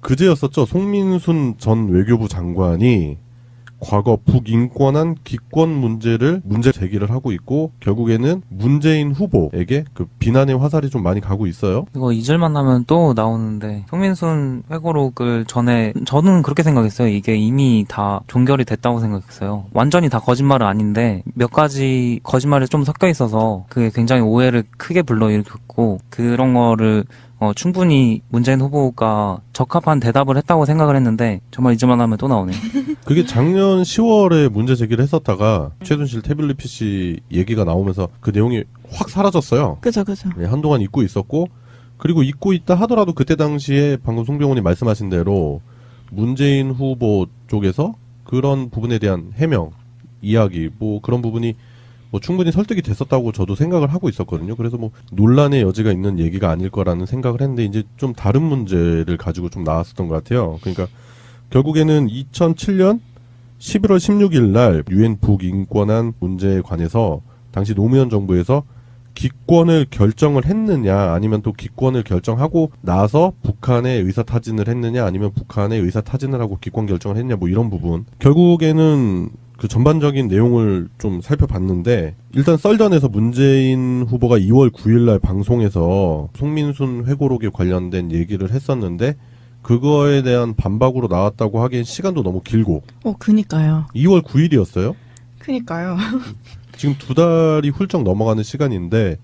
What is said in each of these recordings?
그제였었죠. 송민순 전 외교부 장관이 과거 북인권한 기권 문제 제기를 하고 있고 결국에는 문재인 후보에게 그 비난의 화살이 좀 많이 가고 있어요. 이거 잊을만 하면 또 나오는데 송민순 회고록을 저는 그렇게 생각했어요. 이게 이미 다 종결이 됐다고 생각했어요. 완전히 다 거짓말은 아닌데 몇 가지 거짓말이 좀 섞여 있어서 그게 굉장히 오해를 크게 불러일으켰고 그런 거를 충분히 문재인 후보가 적합한 대답을 했다고 생각을 했는데 정말 잊을만 하면 또 나오네요. 그게 작년 10월에 문제 제기를 했었다가 최순실 태블릿 PC 얘기가 나오면서 그 내용이 확 사라졌어요. 그죠. 네, 한동안 잊고 있었고 그리고 잊고 있다 하더라도 그때 당시에 방금 송병훈이 말씀하신 대로 문재인 후보 쪽에서 그런 부분에 대한 해명, 이야기 뭐 그런 부분이 뭐 충분히 설득이 됐었다고 저도 생각을 하고 있었거든요. 그래서 뭐 논란의 여지가 있는 얘기가 아닐 거라는 생각을 했는데 이제 좀 다른 문제를 가지고 좀 나왔었던 것 같아요. 그러니까 결국에는 2007년 11월 16일 날 유엔 북인권한 문제에 관해서 당시 노무현 정부에서 기권을 결정을 했느냐 아니면 또 기권을 결정하고 나서 북한에 의사타진을 했느냐 아니면 북한에 의사타진을 하고 기권 결정을 했느냐 뭐 이런 부분 결국에는 그 전반적인 내용을 좀 살펴봤는데 일단 썰전에서 문재인 후보가 2월 9일날 방송에서 송민순 회고록에 관련된 얘기를 했었는데 그거에 대한 반박으로 나왔다고 하기엔 시간도 너무 길고 그니까요. 2월 9일이었어요? 그니까요. 지금 2달이 훌쩍 넘어가는 시간인데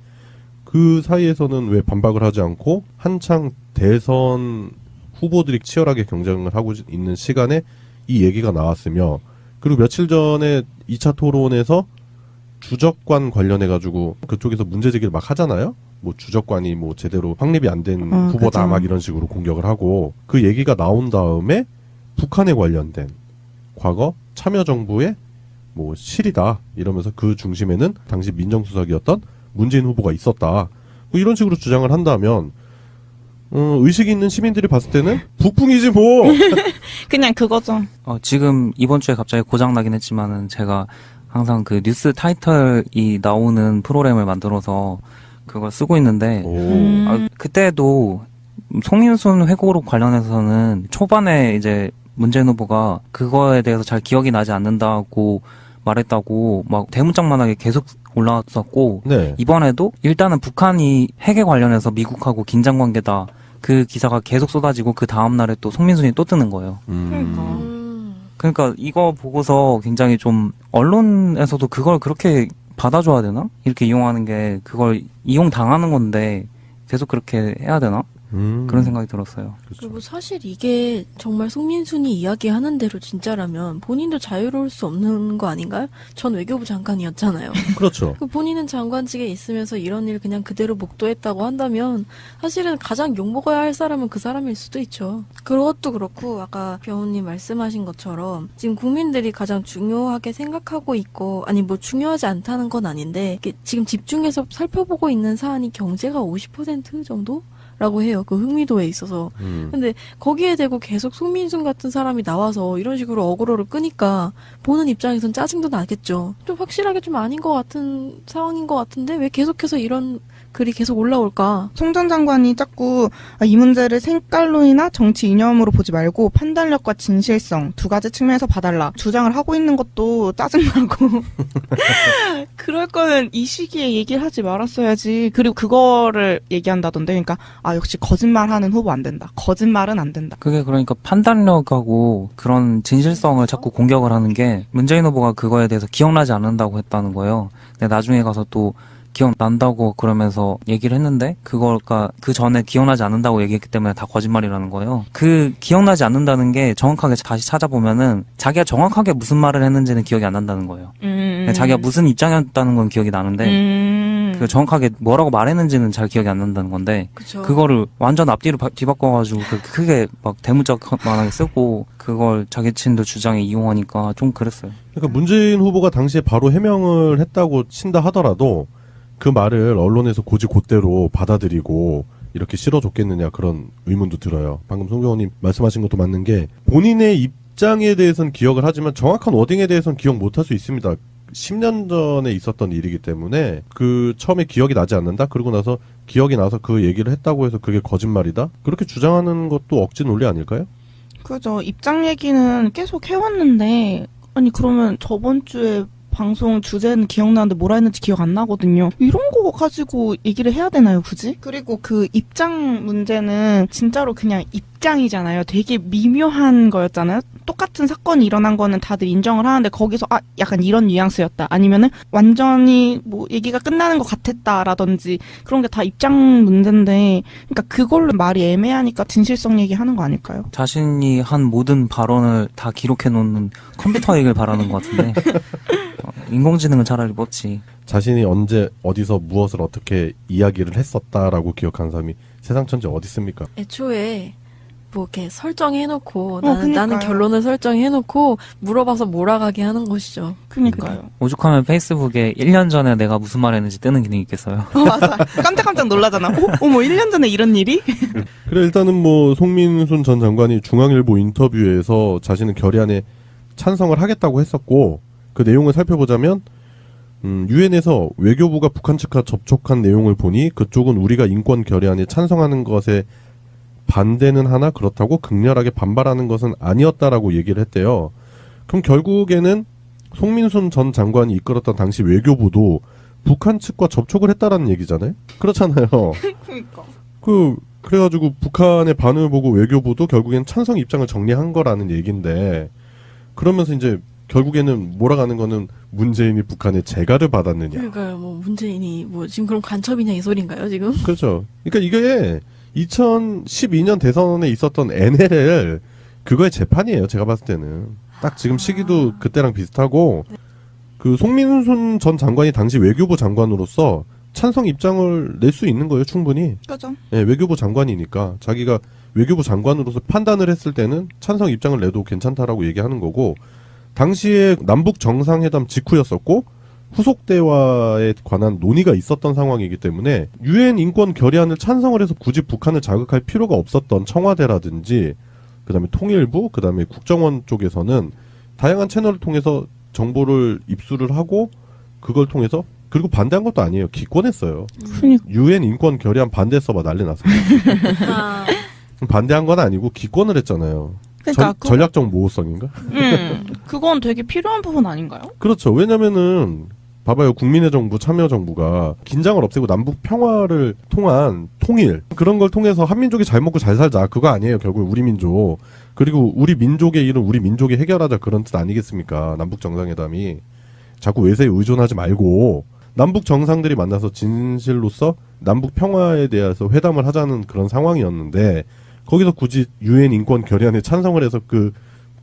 그 사이에서는 왜 반박을 하지 않고 한창 대선 후보들이 치열하게 경쟁을 하고 있는 시간에 이 얘기가 나왔으며 그리고 며칠 전에 2차 토론에서 주적관 관련해가지고 그쪽에서 문제 제기를 막 하잖아요? 뭐 주적관이 뭐 제대로 확립이 안 된 후보다 그쵸. 막 이런 식으로 공격을 하고 그 얘기가 나온 다음에 북한에 관련된 과거 참여정부의 뭐 실이다 이러면서 그 중심에는 당시 민정수석이었던 문재인 후보가 있었다. 뭐 이런 식으로 주장을 한다면 의식이 있는 시민들이 봤을 때는 북풍이지 뭐. 그냥 그거죠. 지금 이번 주에 갑자기 고장 나긴 했지만은 제가 항상 그 뉴스 타이틀이 나오는 프로그램을 만들어서 그걸 쓰고 있는데 그때도 송민순 회고록 관련해서는 초반에 이제 문재인 후보가 그거에 대해서 잘 기억이 나지 않는다고 말했다고 막 대문짝만하게 계속 올라왔었고 네. 이번에도 일단은 북한이 핵에 관련해서 미국하고 긴장관계다 그 기사가 계속 쏟아지고 그 다음날에 또 송민순이 또 뜨는 거예요. 그러니까 이거 보고서 굉장히 좀 언론에서도 그걸 그렇게 받아줘야 되나? 이렇게 이용하는 게 그걸 이용당하는 건데 계속 그렇게 해야 되나? 그런 생각이 들었어요. 그렇죠. 그리고 사실 이게 정말 송민순이 이야기하는 대로 진짜라면 본인도 자유로울 수 없는 거 아닌가요? 전 외교부 장관이었잖아요. 그렇죠. 본인은 장관직에 있으면서 이런 일 그냥 그대로 목도했다고 한다면 사실은 가장 욕먹어야 할 사람은 그 사람일 수도 있죠. 그것도 그렇고 아까 병훈님 말씀하신 것처럼 지금 국민들이 가장 중요하게 생각하고 있고 아니 뭐 중요하지 않다는 건 아닌데 지금 집중해서 살펴보고 있는 사안이 경제가 50% 정도? 라고 해요. 그 흥미도에 있어서. 근데 거기에 대고 계속 송민순 같은 사람이 나와서 이런 식으로 어그로를 끄니까 보는 입장에선 짜증도 나겠죠. 좀 확실하게 좀 아닌 것 같은 상황인 것 같은데 왜 계속해서 이런 글이 계속 올라올까? 송 전 장관이 자꾸 이 문제를 색깔론이나 정치 이념으로 보지 말고 판단력과 진실성 두 가지 측면에서 봐달라 주장을 하고 있는 것도 짜증나고 그럴 거는 이 시기에 얘기를 하지 말았어야지. 그리고 그거를 얘기한다던데 그러니까 역시 거짓말하는 후보 안 된다. 거짓말은 안 된다. 그게 그러니까 판단력하고 그런 진실성을 자꾸 공격을 하는 게 문재인 후보가 그거에 대해서 기억나지 않는다고 했다는 거예요. 근데 나중에 가서 또 기억난다고 그러면서 얘기를 했는데 그거가 그 전에 기억나지 않는다고 얘기했기 때문에 다 거짓말이라는 거예요. 그 기억나지 않는다는 게 정확하게 다시 찾아보면은 자기가 정확하게 무슨 말을 했는지는 기억이 안 난다는 거예요. 자기가 무슨 입장이었다는 건 기억이 나는데 그 정확하게 뭐라고 말했는지는 잘 기억이 안 난다는 건데 그쵸. 그거를 완전 앞뒤로 뒤바꿔가지고 크게 막 대문짝만하게 쓰고 그걸 자기 친들 주장에 이용하니까 좀 그랬어요. 그러니까 문재인 후보가 당시에 바로 해명을 했다고 친다 하더라도 그 말을 언론에서 곧대로 받아들이고 이렇게 실어줬겠느냐 그런 의문도 들어요. 방금 송병호님 말씀하신 것도 맞는 게 본인의 입장에 대해서는 기억을 하지만 정확한 워딩에 대해서는 기억 못할 수 있습니다. 10년 전에 있었던 일이기 때문에 그 처음에 기억이 나지 않는다. 그러고 나서 기억이 나서 그 얘기를 했다고 해서 그게 거짓말이다. 그렇게 주장하는 것도 억지 논리 아닐까요? 그죠. 입장 얘기는 계속 해왔는데, 아니, 그러면 저번 주에 방송 주제는 기억나는데 뭐라 했는지 기억 안 나거든요. 이런 거 가지고 얘기를 해야 되나요, 굳이? 그리고 그 입장 문제는 진짜로 그냥 입장이잖아요. 되게 미묘한 거였잖아요. 똑같은 사건이 일어난 거는 다들 인정을 하는데 거기서 약간 이런 뉘앙스였다. 아니면은 완전히 뭐 얘기가 끝나는 것 같았다라든지 그런 게 다 입장 문제인데 그러니까 그걸로 말이 애매하니까 진실성 얘기하는 거 아닐까요? 자신이 한 모든 발언을 다 기록해 놓는 컴퓨터 얘기를 바라는 것 같은데 인공지능은 차라리 뻗지. 자신이 언제 어디서 무엇을 어떻게 이야기를 했었다라고 기억하는 사람이 세상 천지 어디 있습니까? 애초에 뭐 이렇게 설정해놓고 그러니까요. 나는 결론을 설정해놓고 물어봐서 몰아가게 하는 것이죠. 그니까요. 오죽하면 페이스북에 1년 전에 내가 무슨 말 했는지 뜨는 기능이 있겠어요. 맞아. 깜짝깜짝 놀라잖아. 어머, 1년 전에 이런 일이? 그래 일단은 뭐 송민순 전 장관이 중앙일보 인터뷰에서 자신은 결의안에 찬성을 하겠다고 했었고 그 내용을 살펴보자면 유엔에서 외교부가 북한 측과 접촉한 내용을 보니 그쪽은 우리가 인권 결의안에 찬성하는 것에 반대는 하나 그렇다고 극렬하게 반발하는 것은 아니었다라고 얘기를 했대요. 그럼 결국에는 송민순 전 장관이 이끌었던 당시 외교부도 북한 측과 접촉을 했다라는 얘기잖아요. 그렇잖아요. 그니까. 그래가지고 북한의 반응을 보고 외교부도 결국엔 찬성 입장을 정리한 거라는 얘기인데 그러면서 이제 결국에는 몰아가는 거는 문재인이 북한의 재가를 받았느냐. 그러니까요. 뭐 문재인이 뭐 지금 그럼 간첩이냐 이 소린가요 지금? 그렇죠. 그러니까 이게 2012년 대선에 있었던 NLL 그거의 재판이에요. 제가 봤을 때는 딱 지금 시기도 그때랑 비슷하고 그 송민순 전 장관이 당시 외교부 장관으로서 찬성 입장을 낼 수 있는 거예요. 충분히. 그죠. 네, 외교부 장관이니까 자기가 외교부 장관으로서 판단을 했을 때는 찬성 입장을 내도 괜찮다라고 얘기하는 거고 당시에 남북 정상회담 직후였었고 후속 대화에 관한 논의가 있었던 상황이기 때문에 유엔 인권 결의안을 찬성을 해서 굳이 북한을 자극할 필요가 없었던 청와대라든지 그다음에 통일부 그다음에 국정원 쪽에서는 다양한 채널을 통해서 정보를 입수를 하고 그걸 통해서 그리고 반대한 것도 아니에요. 기권했어요. 유엔 인권 결의안 반대했어봐 난리 났어요. 반대한 건 아니고 기권을 했잖아요. 그러니까 전략적 모호성인가? 그건 되게 필요한 부분 아닌가요? 그렇죠. 왜냐면은 봐봐요. 국민의 정부, 참여정부가 긴장을 없애고 남북 평화를 통한 통일 그런 걸 통해서 한민족이 잘 먹고 잘 살자 그거 아니에요. 결국 우리 민족 그리고 우리 민족의 일은 우리 민족이 해결하자 그런 뜻 아니겠습니까? 남북 정상회담이 자꾸 외세에 의존하지 말고 남북 정상들이 만나서 진실로서 남북 평화에 대해서 회담을 하자는 그런 상황이었는데 거기서 굳이 유엔 인권 결의안에 찬성을 해서 그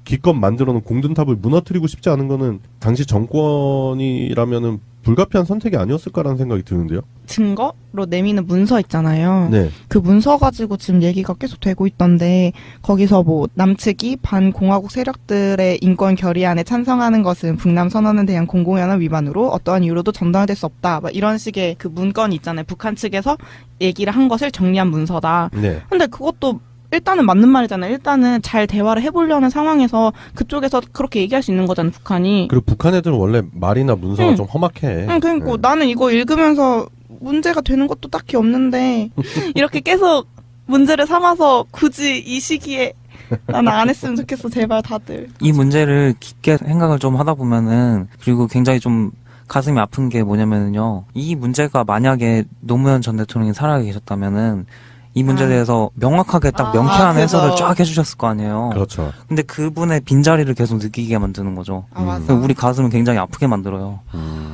기껏 만들어놓은 공든탑을 무너뜨리고 싶지 않은 거는 당시 정권이라면은 불가피한 선택이 아니었을까라는 생각이 드는데요. 증거로 내미는 문서 있잖아요. 네. 그 문서 가지고 지금 얘기가 계속 되고 있던데 거기서 뭐 남측이 반공화국 세력들의 인권 결의안에 찬성하는 것은 북남 선언에 대한 공공연한 위반으로 어떠한 이유로도 전달될 수 없다. 막 이런 식의 그 문건이 있잖아요. 북한 측에서 얘기를 한 것을 정리한 문서다. 네. 근데 그것도 일단은 맞는 말이잖아요. 일단은 잘 대화를 해보려는 상황에서 그쪽에서 그렇게 얘기할 수 있는 거잖아요. 북한이. 그리고 북한 애들은 원래 말이나 문서가 좀 험악해. 그러니까 네. 나는 이거 읽으면서 문제가 되는 것도 딱히 없는데 이렇게 계속 문제를 삼아서 굳이 이 시기에 나는 안 했으면 좋겠어. 제발 다들. 이 문제를 깊게 생각을 좀 하다 보면은 그리고 굉장히 좀 가슴이 아픈 게 뭐냐면요. 이 문제가 만약에 노무현 전 대통령이 살아 계셨다면은 이 문제에 대해서 명확하게 딱 명쾌한 해설을 쫙 해주셨을 거 아니에요. 그렇죠. 근데 그분의 빈자리를 계속 느끼게 만드는 거죠. 맞아. 우리 가슴을 굉장히 아프게 만들어요.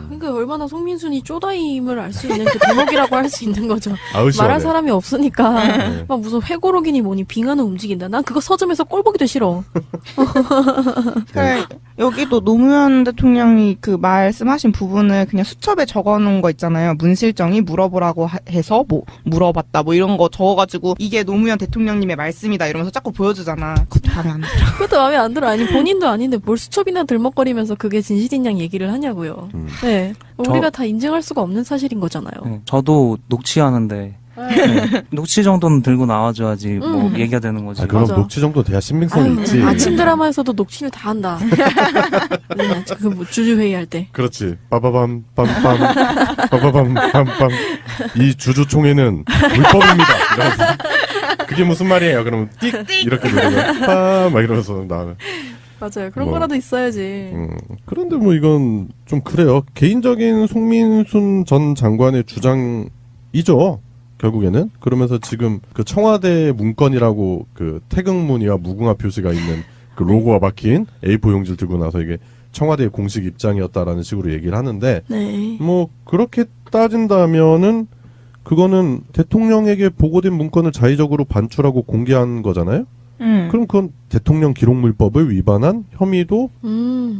그러니까 얼마나 송민순이 쪼다임을 알 수 있는 그 대목이라고 할 수 있는 거죠. 아우, 시원해. 말할 사람이 없으니까 네. 막 무슨 회고록이니 뭐니 빙하는 움직인다. 난 그거 서점에서 꼴 보기도 싫어. 그래, 여기도 노무현 대통령이 그 말씀하신 부분을 그냥 수첩에 적어놓은 거 있잖아요. 문실정이 물어보라고 해서 뭐 물어봤다 뭐 이런 거 적어가지고 이게 노무현 대통령님의 말씀이다 이러면서 자꾸 보여주잖아. 그것도 마음에 안 들어. 그것도 마음에 안 들어. 아니 본인도 아닌데 뭘 수첩이나 들먹거리면서 그게 진실인 양 얘기를 하냐고요. 네. 우리가 다 인정할 수가 없는 사실인 거잖아요. 네, 저도 녹취하는데 녹취 정도는 들고 나와줘야지 뭐 얘기가 되는 거지. 아, 그럼 맞아. 녹취 정도 돼야 신빙성이 아유, 있지. 아침 드라마에서도 녹취를 다 한다. 그 주주 회의할 때. 그렇지. 빠바밤 빰빰 빠바밤 빰빰 이 주주총회는 불법입니다. 이러면서 그게 무슨 말이에요? 그러면 띡 이렇게 누르면 막 이러면서 나는. 맞아요. 그런 뭐. 거라도 있어야지. 그런데 뭐 이건 좀 그래요. 개인적인 송민순 전 장관의 주장이죠. 결국에는. 그러면서 지금 그 청와대 문건이라고 그 태극무늬와 무궁화 표시가 있는 그 로고가 박힌 A4 용지를 들고 나서 이게 청와대의 공식 입장이었다라는 식으로 얘기를 하는데 네. 뭐 그렇게 따진다면은 그거는 대통령에게 보고된 문건을 자의적으로 반출하고 공개한 거잖아요. 그럼 그건 대통령 기록물법을 위반한 혐의도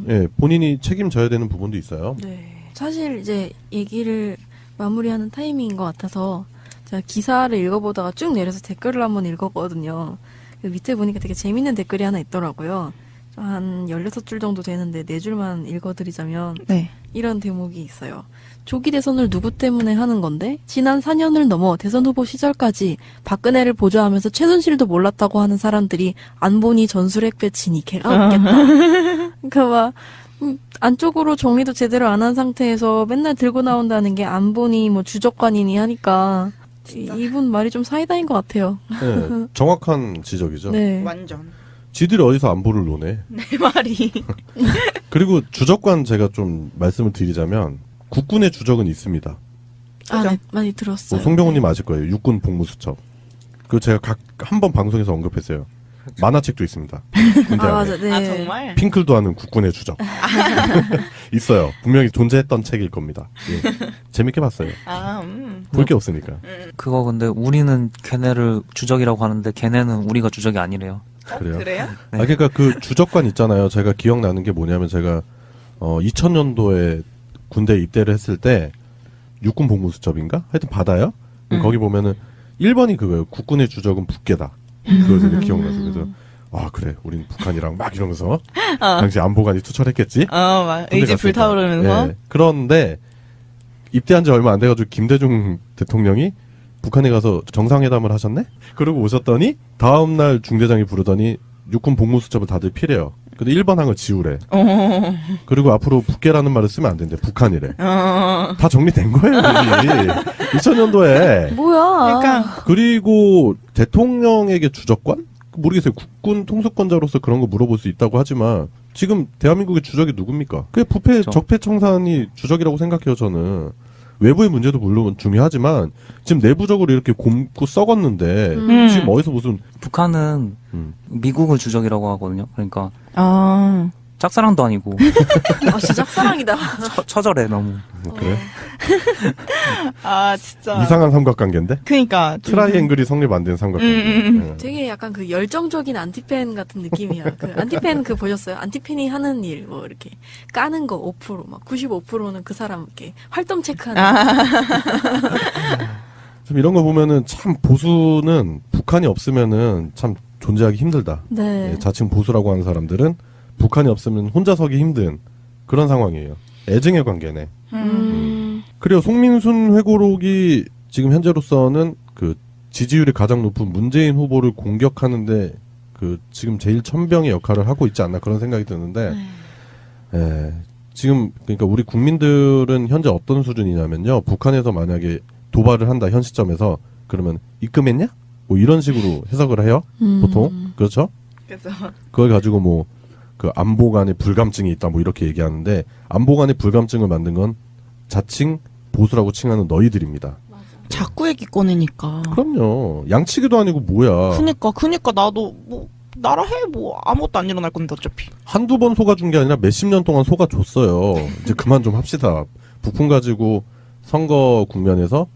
예, 본인이 책임져야 되는 부분도 있어요. 네. 사실 이제 얘기를 마무리하는 타이밍인 것 같아서 제가 기사를 읽어보다가 쭉 내려서 댓글을 한번 읽었거든요. 그 밑에 보니까 되게 재밌는 댓글이 하나 있더라고요. 한 16줄 정도 되는데 4줄만 읽어드리자면 네. 이런 대목이 있어요. 조기 대선을 누구 때문에 하는 건데 지난 4년을 넘어 대선 후보 시절까지 박근혜를 보좌하면서 최순실도 몰랐다고 하는 사람들이 안 보니 전술핵 배치니 개가 없겠다. 그러니까 막 안쪽으로 정리도 제대로 안 한 상태에서 맨날 들고 나온다는 게 안 보니 뭐 주적관이니 하니까 이분 말이 좀 사이다인 것 같아요. 네, 정확한 지적이죠. 네. 완전. 지들이 어디서 안보를 노네. 내 말이. 그리고 주적관 제가 좀 말씀을 드리자면 국군의 주적은 있습니다. 아, 네, 많이 들었어요. 송병호님 아실 거예요. 육군 복무수첩. 그리고 제가 한 번 방송에서 언급했어요. 만화책도 있습니다. 군대 아, 안에. 맞아. 네. 아, 정말? 핑클도 하는 국군의 주적. 있어요. 분명히 존재했던 책일 겁니다. 예. 재밌게 봤어요. 아, 볼 게 없으니까. 그거 근데 우리는 걔네를 주적이라고 하는데 걔네는 우리가 주적이 아니래요. 그래요? 그래요? 네. 아, 그러니까 그 주적관 있잖아요. 제가 기억나는 게 뭐냐면 제가 2000년도에 군대에 입대를 했을 때 육군 복무수첩인가? 하여튼 받아요. 거기 보면은 1번이 그거예요. 국군의 주적은 북계다. 그거 되게 기억나서 그래서 아 그래 우린 북한이랑 막 이러면서 당시 안보관이 투철했겠지. 막 군대 의지 갔으니까. 불타오르면서. 예. 그런데 입대한 지 얼마 안 돼가지고 김대중 대통령이 북한에 가서 정상회담을 하셨네? 그러고 오셨더니 다음날 중대장이 부르더니 육군 복무수첩을 다들 피래요. 근데 1번 항을 지우래. 그리고 앞으로 북계라는 말을 쓰면 안 된대. 북한이래. 다 정리된 거예요, 이미. 2000년도에. 뭐야? 그러니까 그리고 대통령에게 주적관? 모르겠어요. 국군 통수권자로서 그런 거 물어볼 수 있다고 하지만 지금 대한민국의 주적이 누굽니까? 그게 부패 그렇죠. 적폐청산이 주적이라고 생각해요. 저는. 외부의 문제도 물론 중요하지만 지금 내부적으로 이렇게 곰고 썩었는데 지금 어디서 무슨 북한은 미국을 주적이라고 하거든요. 그러니까 아, 짝사랑도 아니고 아, 진짜 짝사랑이다. 처절해 너무. 그래? 아 진짜. 이상한 삼각관계인데? 그러니까 트라이앵글이 성립 안 된 삼각관계. 예. 되게 약간 그 열정적인 안티팬 같은 느낌이야. 그 안티팬 그 보셨어요? 안티팬이 하는 일, 뭐 이렇게 까는 거 5%, 막 95%는 그 사람 이렇게 활동 체크하는. 좀 이런 거 보면은 참 보수는 북한이 없으면은 참 존재하기 힘들다. 네. 예, 자칭 보수라고 하는 사람들은 북한이 없으면 혼자 서기 힘든 그런 상황이에요. 애증의 관계네. 그리고 송민순 회고록이 지금 현재로서는 그 지지율이 가장 높은 문재인 후보를 공격하는데 그 지금 제일 천병의 역할을 하고 있지 않나 그런 생각이 드는데 예, 지금 그러니까 우리 국민들은 현재 어떤 수준이냐면요. 북한에서 만약에 도발을 한다 현 시점에서 그러면 입금했냐? 뭐 이런 식으로 해석을 해요. 보통 그렇죠? 그래서 그걸 가지고 뭐 그 안보관에 불감증이 있다 뭐 이렇게 얘기하는데 안보관에 불감증을 만든 건 자칭 보수라고 칭하는 너희들입니다. 자꾸 얘기 꺼내니까. 그럼요. 양치기도 아니고 뭐야. 그니까 나도 뭐 나라 해 뭐 아무것도 안 일어날 건데 어차피. 한두 번 속아준 게 아니라 몇십 년 동안 속아줬어요. 이제 그만 좀 합시다. 부품 가지고 선거 국면에서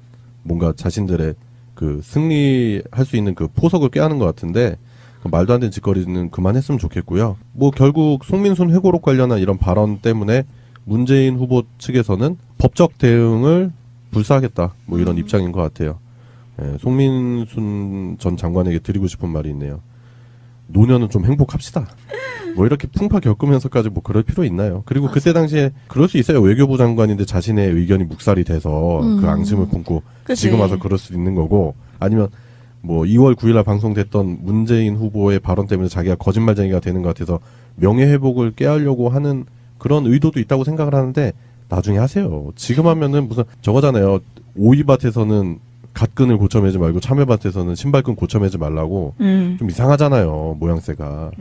뭔가 자신들의 그 승리할 수 있는 그 포석을 꾀하는 것 같은데 그 말도 안 되는 짓거리는 그만했으면 좋겠고요. 뭐 결국 송민순 회고록 관련한 이런 발언 때문에 문재인 후보 측에서는 법적 대응을 불사하겠다. 뭐 이런 입장인 것 같아요. 예, 송민순 전 장관에게 드리고 싶은 말이 있네요. 노년은 좀 행복합시다. 뭐 이렇게 풍파 겪으면서까지 뭐 그럴 필요 있나요? 그리고 맞아. 그때 당시에 그럴 수 있어요. 외교부 장관인데 자신의 의견이 묵살이 돼서 그 앙심을 품고 그치. 지금 와서 그럴 수도 있는 거고, 아니면 뭐 2월 9일날 방송됐던 문재인 후보의 발언 때문에 자기가 거짓말쟁이가 되는 것 같아서 명예회복을 깨하려고 하는 그런 의도도 있다고 생각을 하는데, 나중에 하세요. 지금 하면은 무슨 저거잖아요. 오이밭에서는 갓끈을 고쳐매지 말고 참외밭에서는 신발끈 고쳐매지 말라고. 좀 이상하잖아요, 모양새가.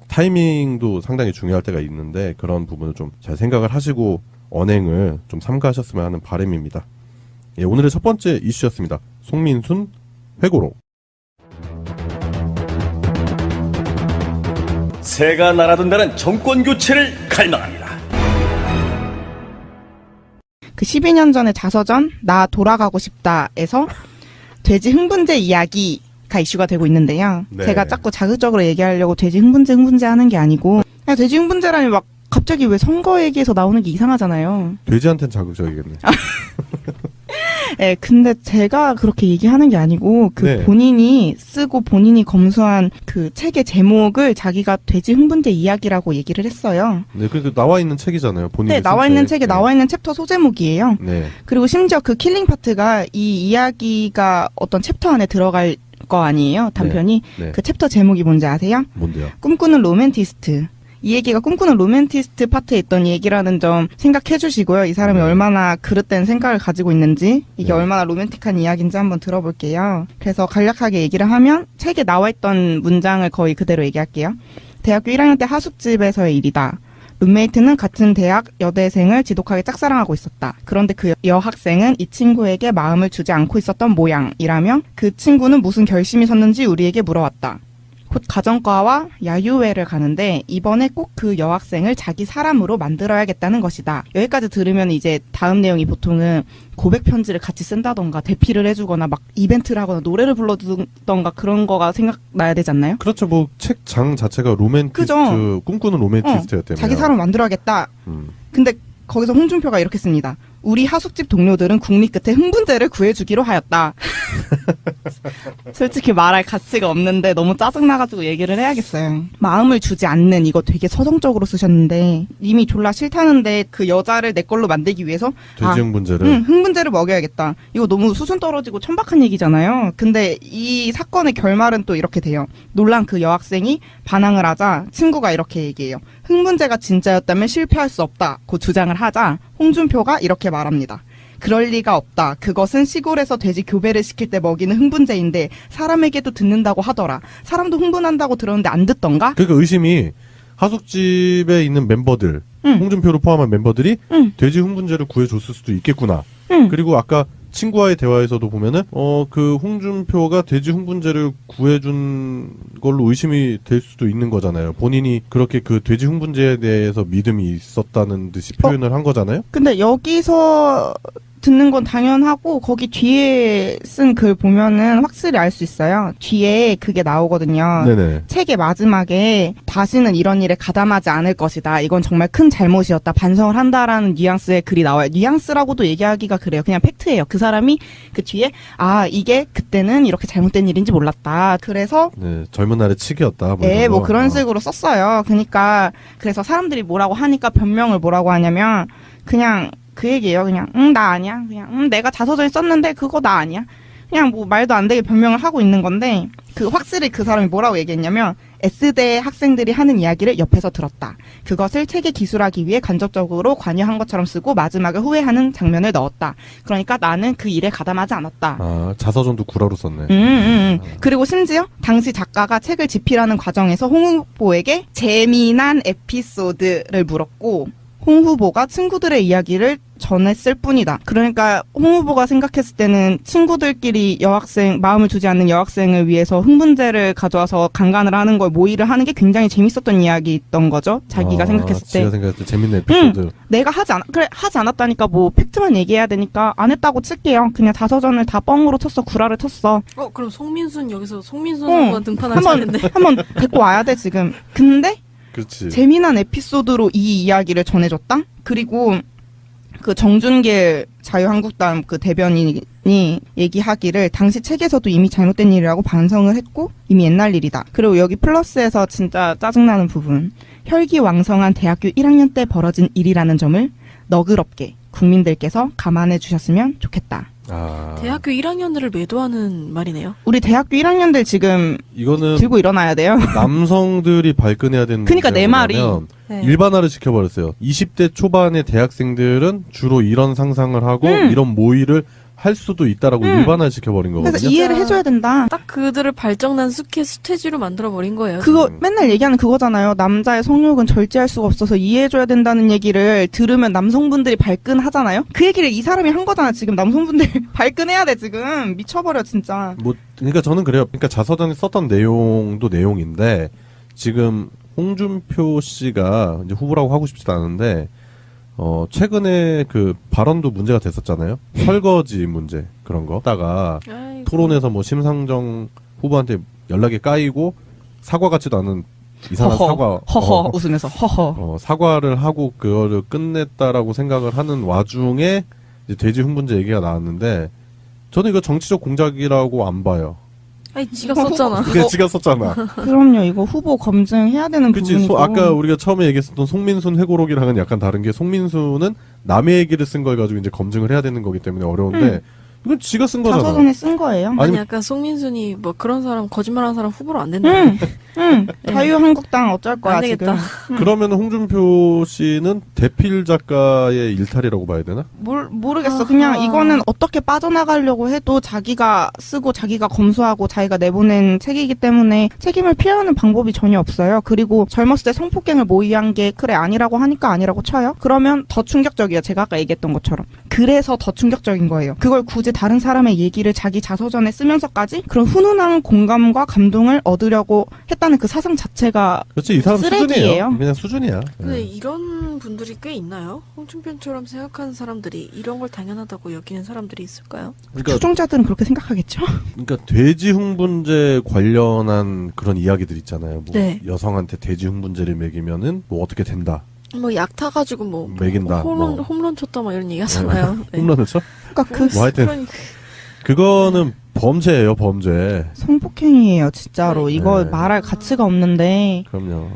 타이밍도 상당히 중요할 때가 있는데 그런 부분을 좀 잘 생각을 하시고 언행을 좀 삼가하셨으면 하는 바람입니다. 예, 오늘의 첫 번째 이슈였습니다. 송민순 회고록. 새가 날아든다는 정권 교체를 갈망합니다. 그 12년 전에 자서전 나 돌아가고 싶다에서 돼지 흥분제 이야기가 이슈가 되고 있는데요. 네. 제가 자꾸 자극적으로 얘기하려고 돼지 흥분제 하는 게 아니고, 그냥 돼지 흥분제라니 막 갑자기 왜 선거 얘기에서 나오는 게 이상하잖아요. 돼지한테는 자극적이겠네. 네, 근데 제가 그렇게 얘기하는 게 아니고 그 네. 본인이 쓰고 본인이 검수한 그 책의 제목을 자기가 돼지 흥분제 이야기라고 얘기를 했어요. 네, 그래도 나와 있는 책이잖아요. 본인이 네, 쓴 나와 있는 책. 책에 네. 나와 있는 챕터 소제목이에요. 네. 그리고 심지어 그 킬링 파트가 이 이야기가 어떤 챕터 안에 들어갈 거 아니에요, 단편이. 네. 그 챕터 제목이 뭔지 아세요? 뭔데요? 꿈꾸는 로맨티스트. 이 얘기가 꿈꾸는 로맨티스트 파트에 있던 얘기라는 점 생각해 주시고요. 이 사람이 네. 얼마나 그릇된 생각을 가지고 있는지, 이게 네. 얼마나 로맨틱한 이야기인지 한번 들어볼게요. 그래서 간략하게 얘기를 하면 책에 나와 있던 문장을 거의 그대로 얘기할게요. 대학교 1학년 때 하숙집에서의 일이다. 룸메이트는 같은 대학 여대생을 지독하게 짝사랑하고 있었다. 그런데 그 여학생은 이 친구에게 마음을 주지 않고 있었던 모양이라며 그 친구는 무슨 결심이 섰는지 우리에게 물어왔다. 곧 가정과와 야유회를 가는데 이번에 꼭 그 여학생을 자기 사람으로 만들어야겠다는 것이다. 여기까지 들으면 이제 다음 내용이 보통은 고백 편지를 같이 쓴다던가 대피를 해주거나 막 이벤트를 하거나 노래를 불러주던가 그런 거가 생각나야 되지 않나요? 그렇죠. 뭐 책 장 자체가 로맨티스트, 그죠? 꿈꾸는 로맨티스트였다며. 자기 사람을 만들어야겠다. 음. 근데 거기서 홍준표가 이렇게 씁니다. 우리 하숙집 동료들은 국리 끝에 흥분제를 구해주기로 하였다. 솔직히 말할 가치가 없는데 너무 짜증나가지고 얘기를 해야겠어요. 마음을 주지 않는, 이거 되게 서정적으로 쓰셨는데 이미 졸라 싫다는데 그 여자를 내 걸로 만들기 위해서 돼지 흥분제를. 흥분제를 먹여야겠다. 이거 너무 수준 떨어지고 천박한 얘기잖아요. 근데 이 사건의 결말은 또 이렇게 돼요. 놀란 그 여학생이 반항을 하자 친구가 이렇게 얘기해요. 흥분제가 진짜였다면 실패할 수 없다고 주장을 하자 홍준표가 이렇게 말합니다. 그럴 리가 없다. 그것은 시골에서 돼지 교배를 시킬 때 먹이는 흥분제인데 사람에게도 듣는다고 하더라. 사람도 흥분한다고 들었는데 안 듣던가? 그러니까 의심이 하숙집에 있는 멤버들, 홍준표를 포함한 멤버들이 돼지 흥분제를 구해줬을 수도 있겠구나. 그리고 아까 친구와의 대화에서도 보면은 그 홍준표가 돼지 흥분제를 구해준 걸로 의심이 될 수도 있는 거잖아요. 본인이 그렇게 그 돼지 흥분제에 대해서 믿음이 있었다는 듯이 표현을 한 거잖아요. 근데 여기서 듣는 건 당연하고 거기 뒤에 쓴 글 보면은 확실히 알 수 있어요. 뒤에 그게 나오거든요. 네네. 책의 마지막에 다시는 이런 일에 가담하지 않을 것이다. 이건 정말 큰 잘못이었다. 반성을 한다라는 뉘앙스의 글이 나와요. 뉘앙스라고도 얘기하기가 그래요. 그냥 팩트예요. 그 사람이 그 뒤에 이게 그때는 이렇게 잘못된 일인지 몰랐다. 그래서 네, 젊은 날의 치기였다. 뭐 그런 식으로 썼어요. 그러니까 그래서 사람들이 뭐라고 하니까 변명을 뭐라고 하냐면 그냥 그 얘기예요. 그냥 나 아니야. 그냥 내가 자서전에 썼는데 그거 나 아니야. 그냥 뭐 말도 안 되게 변명을 하고 있는 건데 그 확실히 그 사람이 뭐라고 얘기했냐면 S대 학생들이 하는 이야기를 옆에서 들었다. 그것을 책에 기술하기 위해 간접적으로 관여한 것처럼 쓰고 마지막에 후회하는 장면을 넣었다. 그러니까 나는 그 일에 가담하지 않았다. 자서전도 구라로 썼네. 그리고 심지어 당시 작가가 책을 집필하는 과정에서 홍 후보에게 재미난 에피소드를 물었고 홍 후보가 친구들의 이야기를 전했을 뿐이다. 그러니까 홍 후보가 생각했을 때는 친구들끼리 여학생, 마음을 주지 않는 여학생을 위해서 흥분제를 가져와서 강간을 하는 걸 모의를 하는 게 굉장히 재밌었던 이야기였던 거죠. 자기가 생각했을 때. 자기가 생각했을 때 재밌는 에피소드. 내가 하지 않았다니까 뭐 팩트만 얘기해야 되니까 안 했다고 칠게요. 그냥 자서전을 다 뻥으로 쳤어. 구라를 쳤어. 그럼 송민순 여기서 송민순 한번 등판할 차례인데. 한번 데리고 와야 돼 지금. 근데 그렇지. 재미난 에피소드로 이 이야기를 전해줬다? 그리고 그 정준길 자유한국당 그 대변인이 얘기하기를 당시 책에서도 이미 잘못된 일이라고 반성을 했고 이미 옛날 일이다. 그리고 여기 플러스에서 진짜 짜증나는 부분. 혈기왕성한 대학교 1학년 때 벌어진 일이라는 점을 너그럽게 국민들께서 감안해 주셨으면 좋겠다. 아, 대학교 1학년들을 매도하는 말이네요. 우리 대학교 1학년들 지금 이거는 들고 일어나야 돼요. 남성들이 발끈해야 되는 그러니까 내 문제가 말이. 뭐냐면 네. 일반화를 시켜버렸어요. 20대 초반의 대학생들은 주로 이런 상상을 하고 이런 모의를 할 수도 있다라고 일반화를 시켜버린 그래서 거거든요. 이해를 해줘야 된다. 딱 그들을 발정난 스테지로 만들어버린 거예요. 그거 맨날 얘기하는 그거잖아요. 남자의 성욕은 절제할 수가 없어서 이해해줘야 된다는 얘기를 들으면 남성분들이 발끈하잖아요. 그 얘기를 이 사람이 한 거잖아. 지금 남성분들 발끈해야 돼 지금. 미쳐버려 진짜. 뭐 그러니까 저는 그래요. 그러니까 자서전에 썼던 내용도 내용인데 지금 홍준표 씨가 이제 후보라고 하고 싶지도 않은데 최근에 그 발언도 문제가 됐었잖아요. 설거지 문제 그런 거. 다가 아이고. 토론에서 뭐 심상정 후보한테 연락이 까이고 사과 같지도 않은 이상한 사과 허허 웃으면서 허허. 사과를 하고 그거를 끝냈다라고 생각을 하는 와중에 이제 돼지 흥분제 얘기가 나왔는데 저는 이거 정치적 공작이라고 안 봐요. 아니 지가 썼잖아. 그게 지가 썼잖아. 그럼요. 이거 후보 검증해야 되는 그치, 부분이고. 아까 우리가 처음에 얘기했었던 송민순 회고록이랑은 약간 다른 게 송민순은 남의 얘기를 쓴 걸 가지고 이제 검증을 해야 되는 거기 때문에 어려운데 이건 지가 쓴 거잖아. 자서전에 쓴 거예요. 아니 아니면- 약간 송민순이 뭐 그런 사람 거짓말하는 사람 후보로 안 된다. 응. 자유한국당 어쩔 거야 안 되겠다. 지금. 그러면 홍준표 씨는 대필 작가의 일탈이라고 봐야 되나? 모르겠어. 아하. 그냥 이거는 어떻게 빠져나가려고 해도 자기가 쓰고 자기가 검수하고 자기가 내보낸 책이기 때문에 책임을 피하는 방법이 전혀 없어요. 그리고 젊었을 때 성폭행을 모의한 게 그래 아니라고 하니까 아니라고 쳐요. 그러면 더 충격적이에요. 제가 아까 얘기했던 것처럼. 그래서 더 충격적인 거예요. 그걸 굳이 다른 사람의 얘기를 자기 자서전에 쓰면서까지 그런 훈훈한 공감과 감동을 얻으려고 했다는 그 사상 자체가 그렇지, 이 사람 쓰레기예요. 수준이에요. 그냥 수준이야. 근데 예. 이런 분들이 꽤 있나요? 홍준표처럼 생각하는 사람들이 이런 걸 당연하다고 여기는 사람들이 있을까요? 그러니까, 추종자들은 그렇게 생각하겠죠. 그러니까 돼지 흥분제 관련한 그런 이야기들 있잖아요. 뭐 네. 여성한테 돼지 흥분제를 먹이면은 뭐 어떻게 된다. 뭐 약 타가지고 뭐 먹인다, 홈런 뭐. 홈런 쳤다 막 이런 얘기 하잖아요. 네. 홈런을 쳐? 그러니까 그 뭐 하여튼 그러니까. 그거는 범죄예요, 범죄. 성폭행이에요, 진짜로. 이거 네. 말할 가치가 없는데 그럼요.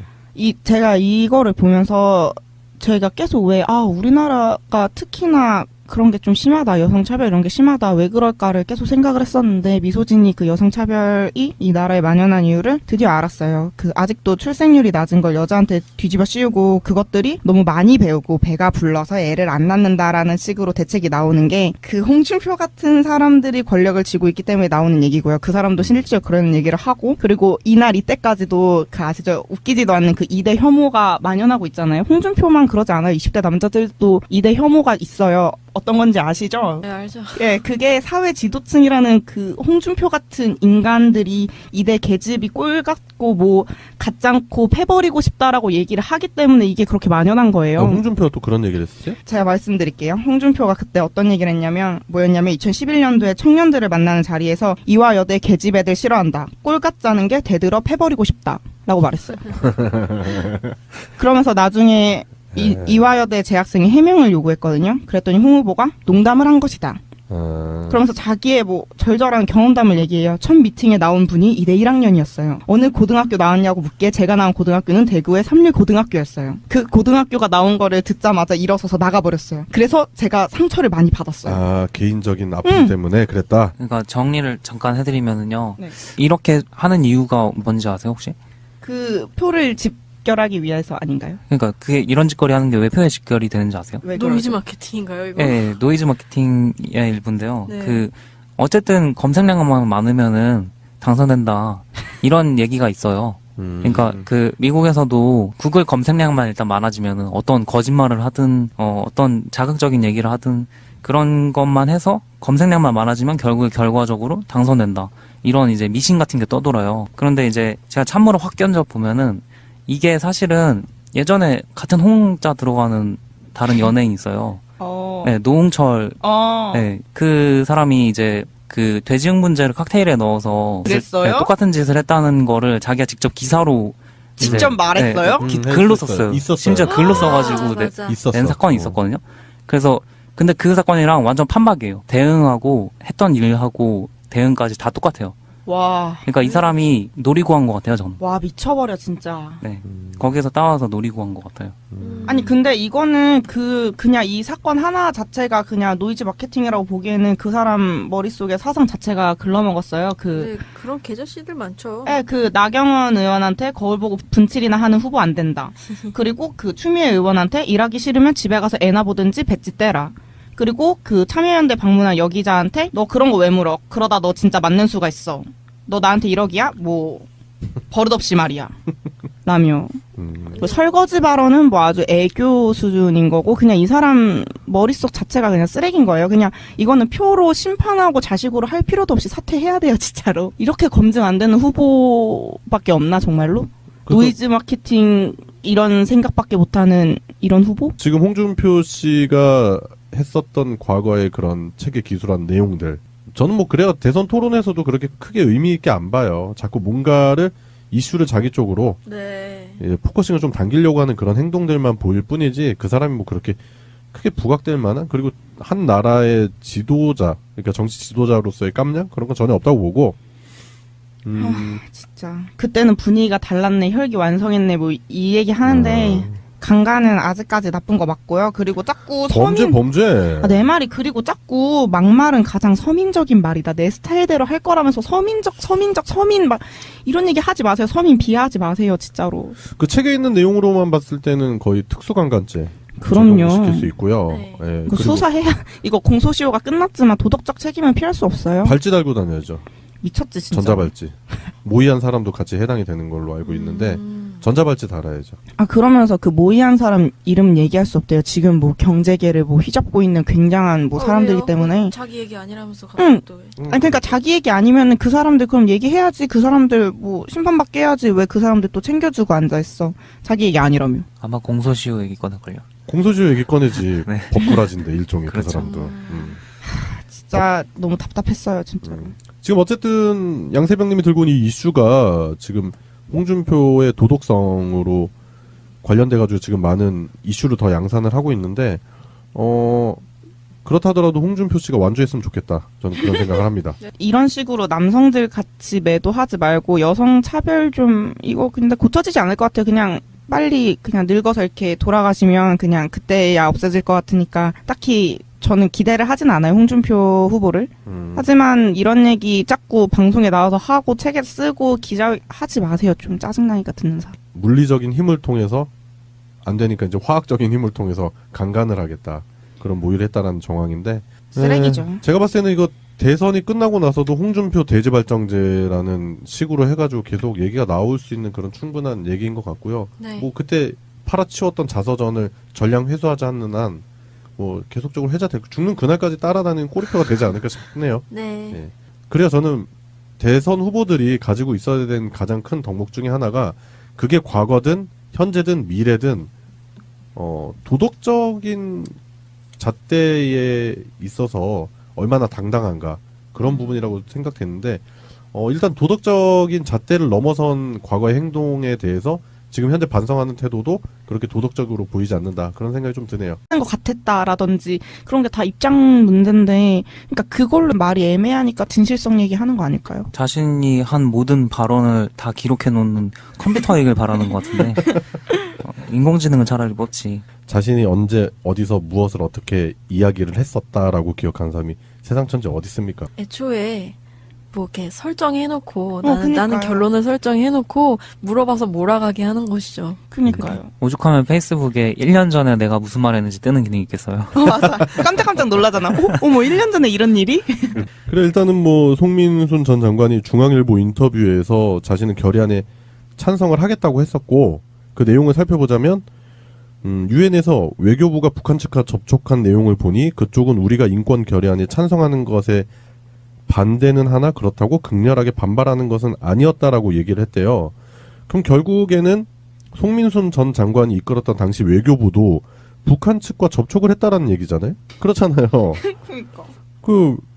제가 이거를 보면서 저희가 계속 우리나라가 특히나 그런 게 좀 심하다. 여성차별 이런 게 심하다. 왜 그럴까를 계속 생각을 했었는데 미소진이 그 여성차별이 이 나라에 만연한 이유를 드디어 알았어요. 그 아직도 출생률이 낮은 걸 여자한테 뒤집어 씌우고 그것들이 너무 많이 배우고 배가 불러서 애를 안 낳는다라는 식으로 대책이 나오는 게 그 홍준표 같은 사람들이 권력을 쥐고 있기 때문에 나오는 얘기고요. 그 사람도 실제로 그런 얘기를 하고 그리고 이날 이때까지도 그 아시죠? 웃기지도 않는 그 2대 혐오가 만연하고 있잖아요. 홍준표만 그러지 않아요. 20대 남자들도 2대 혐오가 있어요. 어떤 건지 아시죠? 네, 알죠. 예, 그게 사회 지도층이라는 그 홍준표 같은 인간들이 이대 계집이 꼴 같고 뭐 가짱고 패버리고 싶다라고 얘기를 하기 때문에 이게 그렇게 만연한 거예요. 홍준표가 또 그런 얘기를 했었어요? 제가 말씀드릴게요. 홍준표가 그때 어떤 얘기를 했냐면 2011년도에 청년들을 만나는 자리에서 이화 여대 계집 애들 싫어한다. 꼴 같자는 게 대들어 패버리고 싶다. 라고 말했어요. 그러면서 나중에 이화여대 재학생이 해명을 요구했거든요. 그랬더니 홍 후보가 농담을 한 것이다. 그러면서 자기의 뭐 절절한 경험담을 얘기해요. 첫 미팅에 나온 분이 이대 1학년이었어요. 어느 고등학교 나왔냐고 묻기에 제가 나온 고등학교는 대구의 삼류고등학교였어요. 그 고등학교가 나온 거를 듣자마자 일어서서 나가버렸어요. 그래서 제가 상처를 많이 받았어요. 아, 개인적인 아픔 때문에 그랬다? 그러니까 정리를 잠깐 해드리면은요. 네. 이렇게 하는 이유가 뭔지 아세요 혹시? 그 표를 집결하기 위해서 아닌가요? 그러니까 그게 이런 짓거리 하는 게 왜 표에 직결이 되는지 아세요? 왜 노이즈 그러죠? 마케팅인가요, 이거? 네, 노이즈 마케팅의 일부인데요. 네. 어쨌든 검색량만 많으면은 당선된다. 이런 얘기가 있어요. 그러니까 미국에서도 구글 검색량만 일단 많아지면은 어떤 거짓말을 하든 어떤 자극적인 얘기를 하든 그런 것만 해서 검색량만 많아지면 결국에 결과적으로 당선된다. 이런 이제 미신 같은 게 떠돌아요. 그런데 이제 제가 참고로 확 견져 보면은 이게 사실은 예전에 같은 홍자 들어가는 다른 연예인 있어요. 네, 노홍철. 네, 그 사람이 이제 그 돼지 흥분제를 칵테일에 넣어서 그랬어요? 네, 똑같은 짓을 했다는 거를 자기가 직접 기사로 직접 이제, 말했어요? 글로 했었어요. 썼어요. 있었어요. 심지어 글로 써가지고 맞아. 있었어. 낸 사건이 있었거든요. 그래서 근데 그 사건이랑 완전 판박이에요. 대응하고 했던 일하고 대응까지 다 똑같아요. 와, 그러니까 이 사람이 노리고 한 것 같아요, 저는. 와 미쳐버려 진짜. 네. 거기에서 따와서 노리고 한 것 같아요. 아니 근데 이거는 그냥 이 사건 하나 자체가 그냥 노이즈 마케팅이라고 보기에는 그 사람 머릿속에 사상 자체가 글러먹었어요. 네, 그런 계절씨들 많죠. 그 나경원 의원한테 거울 보고 분칠이나 하는 후보 안 된다. 그리고 그 추미애 의원한테 일하기 싫으면 집에 가서 애나 보든지 배지 떼라. 그리고 그 참여연대 방문한 여기자한테 너 그런 거 왜 물어? 그러다 너 진짜 맞는 수가 있어. 너 나한테 1억이야? 뭐 버릇없이 말이야. 라며. 그 설거지 발언은 뭐 아주 애교 수준인 거고 그냥 이 사람 머릿속 자체가 그냥 쓰레기인 거예요. 그냥 이거는 표로 심판하고 자식으로 할 필요도 없이 사퇴해야 돼요, 진짜로. 이렇게 검증 안 되는 후보밖에 없나 정말로? 노이즈 마케팅 이런 생각밖에 못하는 이런 후보? 지금 홍준표 씨가 했었던 과거의 그런 책에 기술한 내용들. 저는 뭐 그래요. 대선 토론에서도 그렇게 크게 의미 있게 안 봐요. 자꾸 뭔가를 이슈를 자기 쪽으로 네. 포커싱을 좀 당기려고 하는 그런 행동들만 보일 뿐이지 그 사람이 뭐 그렇게 크게 부각될 만한 그리고 한 나라의 지도자 그러니까 정치 지도자로서의 깜냥 그런 건 전혀 없다고 보고 진짜 그때는 분위기가 달랐네, 혈기 완성했네 뭐 이 얘기 하는데 강간은 아직까지 나쁜 거 맞고요. 그리고 자꾸 범죄. 내 말이 그리고 자꾸 막말은 가장 서민적인 말이다. 내 스타일대로 할 거라면서 서민 막 이런 얘기 하지 마세요. 서민 비하하지 마세요, 진짜로. 그 책에 있는 내용으로만 봤을 때는 거의 특수강간죄. 그럼요. 시킬 수 있고요. 네. 예, 그 그리고 수사해야 이거 공소시효가 끝났지만 도덕적 책임은 피할 수 없어요. 발찌 달고 다녀야죠. 미쳤지 진짜. 전자발찌. 모의한 사람도 같이 해당이 되는 걸로 알고 있는데 전자발찌 달아야죠. 그러면서 그 모의한 사람 이름 얘기할 수 없대요. 지금 뭐 경제계를 뭐 휘잡고 있는 굉장한 뭐 사람들이기 왜요? 때문에. 자기 얘기 아니라면서 갑자기 또 왜? 아니 그러니까 자기 얘기 아니면은 그 사람들 그럼 얘기해야지. 그 사람들 뭐 심판받게 해야지. 왜 그 사람들 또 챙겨주고 앉아있어. 자기 얘기 아니라며. 아마 공소시효 얘기 꺼낼걸요. 공소시효 얘기 꺼내지. 네. 법꾸라진데 일종의 그 그렇죠. 사람도. 진짜 너무 답답했어요 진짜로. 지금 어쨌든 양세병님이 들고 온 이 이슈가 지금 홍준표의 도덕성으로 관련돼가지고 지금 많은 이슈를 더 양산을 하고 있는데 그렇다 하더라도 홍준표 씨가 완주했으면 좋겠다. 저는 그런 생각을 합니다. 이런 식으로 남성들 같이 매도하지 말고 여성 차별 좀 이거 근데 고쳐지지 않을 것 같아요. 그냥 빨리 그냥 늙어서 이렇게 돌아가시면 그냥 그때야 없어질 것 같으니까 딱히 저는 기대를 하진 않아요. 홍준표 후보를. 하지만 이런 얘기 자꾸 방송에 나와서 하고 책에 쓰고 기자 하지 마세요. 좀 짜증나니까 듣는 사람. 물리적인 힘을 통해서 안 되니까 이제 화학적인 힘을 통해서 강간을 하겠다. 그런 모의를 했다라는 정황인데 쓰레기죠. 제가 봤을 때는 이거 대선이 끝나고 나서도 홍준표 대지발정제라는 식으로 해가지고 계속 얘기가 나올 수 있는 그런 충분한 얘기인 것 같고요. 네. 뭐 그때 팔아치웠던 자서전을 전량 회수하지 않는 한 뭐 계속적으로 해자되고 죽는 그날까지 따라다니는 꼬리표가 되지 않을까 싶네요. 네. 예. 그래야 저는 대선 후보들이 가지고 있어야 되는 가장 큰 덕목 중에 하나가 그게 과거든 현재든 미래든 도덕적인 잣대에 있어서 얼마나 당당한가 그런 부분이라고 생각됐는데 일단 도덕적인 잣대를 넘어선 과거의 행동에 대해서 지금 현재 반성하는 태도도 그렇게 도덕적으로 보이지 않는다 그런 생각이 좀 드네요. 하는 것 같았다라든지 그런 게 다 입장 문제인데 그러니까 그걸로 말이 애매하니까 진실성 얘기하는 거 아닐까요? 자신이 한 모든 발언을 다 기록해 놓는 컴퓨터 얘기를 바라는 것 같은데 인공지능은 차라리 뻗지. 자신이 언제 어디서 무엇을 어떻게 이야기를 했었다라고 기억하는 사람이 세상 천지 어디 있습니까? 애초에 뭐 이렇게 설정해놓고 그니까요. 나는 결론을 설정해놓고 물어봐서 몰아가게 하는 것이죠. 그니까요. 오죽하면 페이스북에 1년 전에 내가 무슨 말 했는지 뜨는 기능이 있겠어요. 맞아. 깜짝깜짝 놀라잖아. 어머 1년 전에 이런 일이? 그래 일단은 뭐 송민순 전 장관이 중앙일보 인터뷰에서 자신은 결의안에 찬성을 하겠다고 했었고 그 내용을 살펴보자면 유엔에서 외교부가 북한 측과 접촉한 내용을 보니 그쪽은 우리가 인권 결의안에 찬성하는 것에 반대는 하나 그렇다고 극렬하게 반발하는 것은 아니었다라고 얘기를 했대요. 그럼 결국에는 송민순 전 장관이 이끌었던 당시 외교부도 북한 측과 접촉을 했다라는 얘기잖아요. 그렇잖아요. 그니까.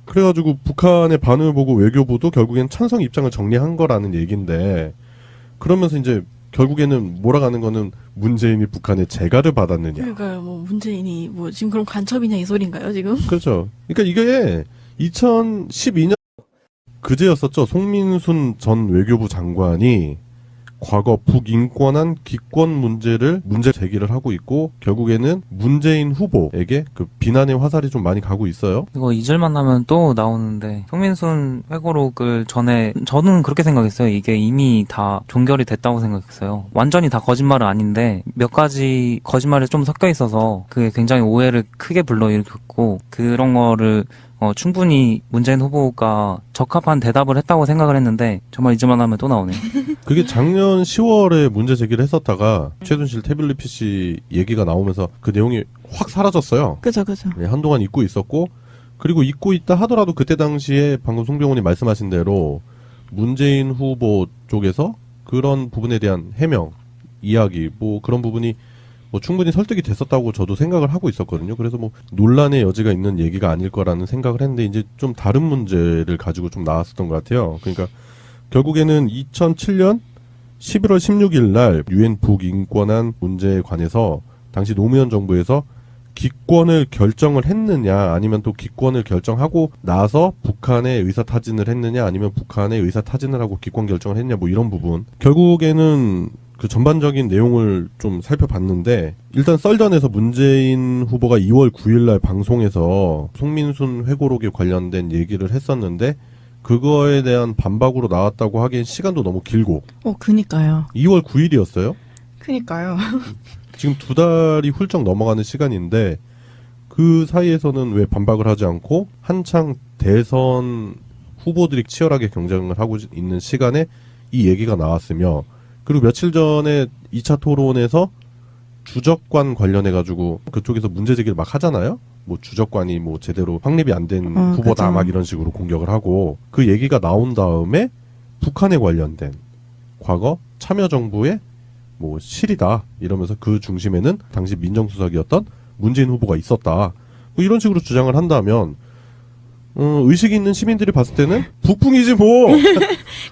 그래가지고 북한의 반응을 보고 외교부도 결국엔 찬성 입장을 정리한 거라는 얘기인데 그러면서 이제 결국에는 몰아가는 거는 문재인이 북한의 재가를 받았느냐. 그러니까요, 뭐 문재인이 뭐 지금 그럼 간첩이냐 이 소린가요 지금? 그렇죠. 그러니까 이게 2012년 그제였었죠. 송민순 전 외교부 장관이 과거 북인권한 기권 문제 제기를 하고 있고 결국에는 문재인 후보에게 그 비난의 화살이 좀 많이 가고 있어요. 이거 잊을만 하면 또 나오는데 송민순 회고록을 전에 저는 그렇게 생각했어요. 이게 이미 다 종결이 됐다고 생각했어요. 완전히 다 거짓말은 아닌데 몇 가지 거짓말이 좀 섞여 있어서 그게 굉장히 오해를 크게 불러일으켰고 그런 거를 충분히 문재인 후보가 적합한 대답을 했다고 생각을 했는데 정말 잊을만 하면 또 나오네요. 그게 작년 10월에 문제 제기를 했었다가 최순실 태블릿 PC 얘기가 나오면서 그 내용이 확 사라졌어요. 그죠. 네, 한동안 잊고 있었고 그리고 잊고 있다 하더라도 그때 당시에 방금 송병훈이 말씀하신 대로 문재인 후보 쪽에서 그런 부분에 대한 해명, 이야기 뭐 그런 부분이 뭐 충분히 설득이 됐었다고 저도 생각을 하고 있었거든요. 그래서 뭐 논란의 여지가 있는 얘기가 아닐 거라는 생각을 했는데 이제 좀 다른 문제를 가지고 좀 나왔었던 것 같아요. 그러니까 결국에는 2007년 11월 16일 날 유엔 북인권한 문제에 관해서 당시 노무현 정부에서 기권을 결정을 했느냐 아니면 또 기권을 결정하고 나서 북한의 의사타진을 했느냐 아니면 북한의 의사타진을 하고 기권 결정을 했냐 뭐 이런 부분 결국에는 그 전반적인 내용을 좀 살펴봤는데 일단 썰전에서 문재인 후보가 2월 9일 날 방송에서 송민순 회고록에 관련된 얘기를 했었는데 그거에 대한 반박으로 나왔다고 하기엔 시간도 너무 길고 그니까요. 2월 9일이었어요. 그니까요. 지금 2달이 훌쩍 넘어가는 시간인데 그 사이에서는 왜 반박을 하지 않고 한창 대선 후보들이 치열하게 경쟁을 하고 있는 시간에 이 얘기가 나왔으며 그리고 며칠 전에 2차 토론에서 주적관 관련해가지고 그쪽에서 문제 제기를 막 하잖아요? 뭐 주적관이 뭐 제대로 확립이 안 된 후보다 그죠. 막 이런 식으로 공격을 하고 그 얘기가 나온 다음에 북한에 관련된 과거 참여정부의 뭐 실이다 이러면서 그 중심에는 당시 민정수석이었던 문재인 후보가 있었다. 뭐 이런 식으로 주장을 한다면 의식이 있는 시민들이 봤을 때는 북풍이지 뭐.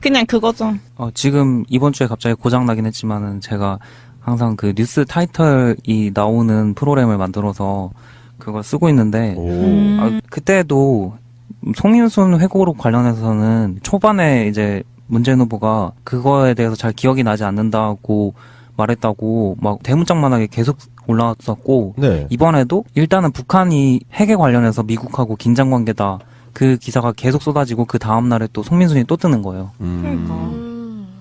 그냥 그거죠. 지금 이번 주에 갑자기 고장 나긴 했지만은 제가 항상 그 뉴스 타이틀이 나오는 프로그램을 만들어서 그걸 쓰고 있는데 그때도 송민순 회고록 관련해서는 초반에 이제 문재인 후보가 그거에 대해서 잘 기억이 나지 않는다고 말했다고 막 대문짝만하게 계속 올라왔었고 네. 이번에도 일단은 북한이 핵에 관련해서 미국하고 긴장 관계다 그 기사가 계속 쏟아지고 그 다음날에 또 송민순이 또 뜨는 거예요.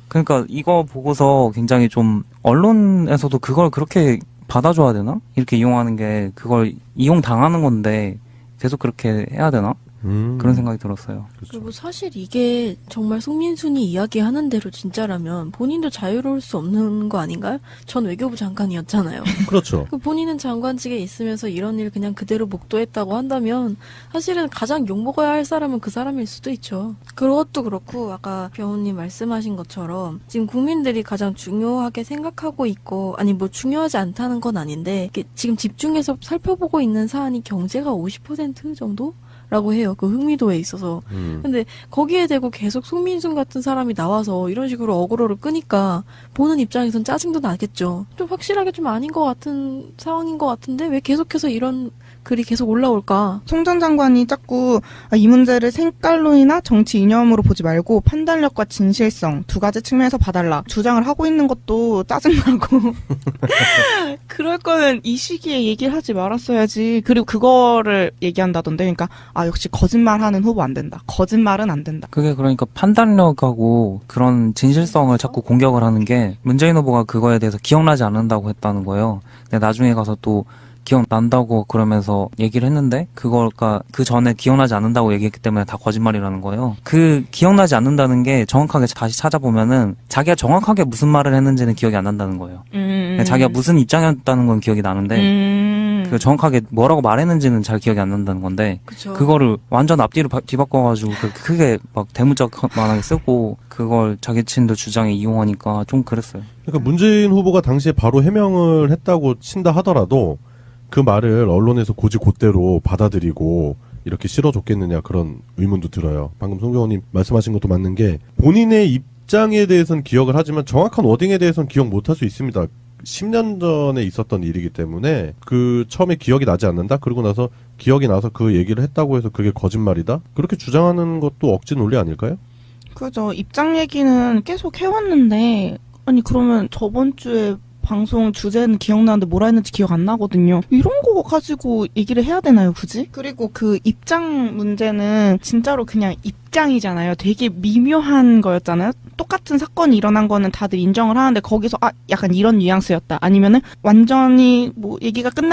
그러니까 이거 보고서 굉장히 좀 언론에서도 그걸 그렇게 받아줘야 되나? 이렇게 이용하는 게 그걸 이용당하는 건데 계속 그렇게 해야 되나? 그런 생각이 들었어요. 그리고 사실 이게 정말 송민순이 이야기하는 대로 진짜라면 본인도 자유로울 수 없는 거 아닌가요? 전 외교부 장관이었잖아요. 그렇죠. 그 본인은 장관직에 있으면서 이런 일 그냥 그대로 목도했다고 한다면 사실은 가장 욕먹어야 할 사람은 그 사람일 수도 있죠. 그것도 그렇고 아까 병훈님 말씀하신 것처럼 지금 국민들이 가장 중요하게 생각하고 있고 아니 뭐 중요하지 않다는 건 아닌데 지금 집중해서 살펴보고 있는 사안이 경제가 50% 정도? 라고 해요. 그 흥미도에 있어서. 근데 거기에 대고 계속 송민순 같은 사람이 나와서 이런 식으로 어그로를 끄니까 보는 입장에선 짜증도 나겠죠. 좀 확실하게 좀 아닌 것 같은 상황인 것 같은데 왜 계속해서 이런 글이 계속 올라올까? 송 전 장관이 자꾸 이 문제를 색깔론이나 정치 이념으로 보지 말고 판단력과 진실성 두 가지 측면에서 봐달라 주장을 하고 있는 것도 짜증나고 그럴 거면 이 시기에 얘기를 하지 말았어야지. 그리고 그거를 얘기한다던데 그러니까 역시 거짓말하는 후보 안 된다. 거짓말은 안 된다. 그게 그러니까 판단력하고 그런 진실성을 자꾸 공격을 하는 게 문재인 후보가 그거에 대해서 기억나지 않는다고 했다는 거예요. 근데 나중에 가서 또 기억난다고 그러면서 얘기를 했는데 그거가 그 전에 기억나지 않는다고 얘기했기 때문에 다 거짓말이라는 거예요. 그 기억나지 않는다는 게 정확하게 다시 찾아보면은 자기가 정확하게 무슨 말을 했는지는 기억이 안 난다는 거예요. 자기가 무슨 입장이었다는 건 기억이 나는데 그 정확하게 뭐라고 말했는지는 잘 기억이 안 난다는 건데 그쵸. 그거를 완전 앞뒤로 뒤바꿔가지고 크게 막 대문짝만하게 쓰고 그걸 자기 친들 주장에 이용하니까 좀 그랬어요. 그러니까 문재인 후보가 당시에 바로 해명을 했다고 친다 하더라도 그 말을 언론에서 곧이곧대로 받아들이고 이렇게 실어줬겠느냐 그런 의문도 들어요. 방금 송 의원님 말씀하신 것도 맞는 게 본인의 입장에 대해서는 기억을 하지만 정확한 워딩에 대해서는 기억 못할 수 있습니다. 10년 전에 있었던 일이기 때문에 그 처음에 기억이 나지 않는다? 그러고 나서 기억이 나서 그 얘기를 했다고 해서 그게 거짓말이다? 그렇게 주장하는 것도 억지 논리 아닐까요? 그죠. 입장 얘기는 계속 해왔는데, 아니, 그러면 저번 주에 방송 주제는 기억나는데 뭐라 했는지 기억 안 나거든요. 이런 거 가지고 얘기를 해야 되나요, 굳이? 그리고 그 입장 문제는 진짜로 그냥 입장이잖아요. 되게 미묘한 거였잖아요. 똑같은 사건이 일어난 거는 다들 인정을 하는데 거기서 약간 이런 뉘앙스였다. 아니면은 완전히 뭐 얘기가 끝나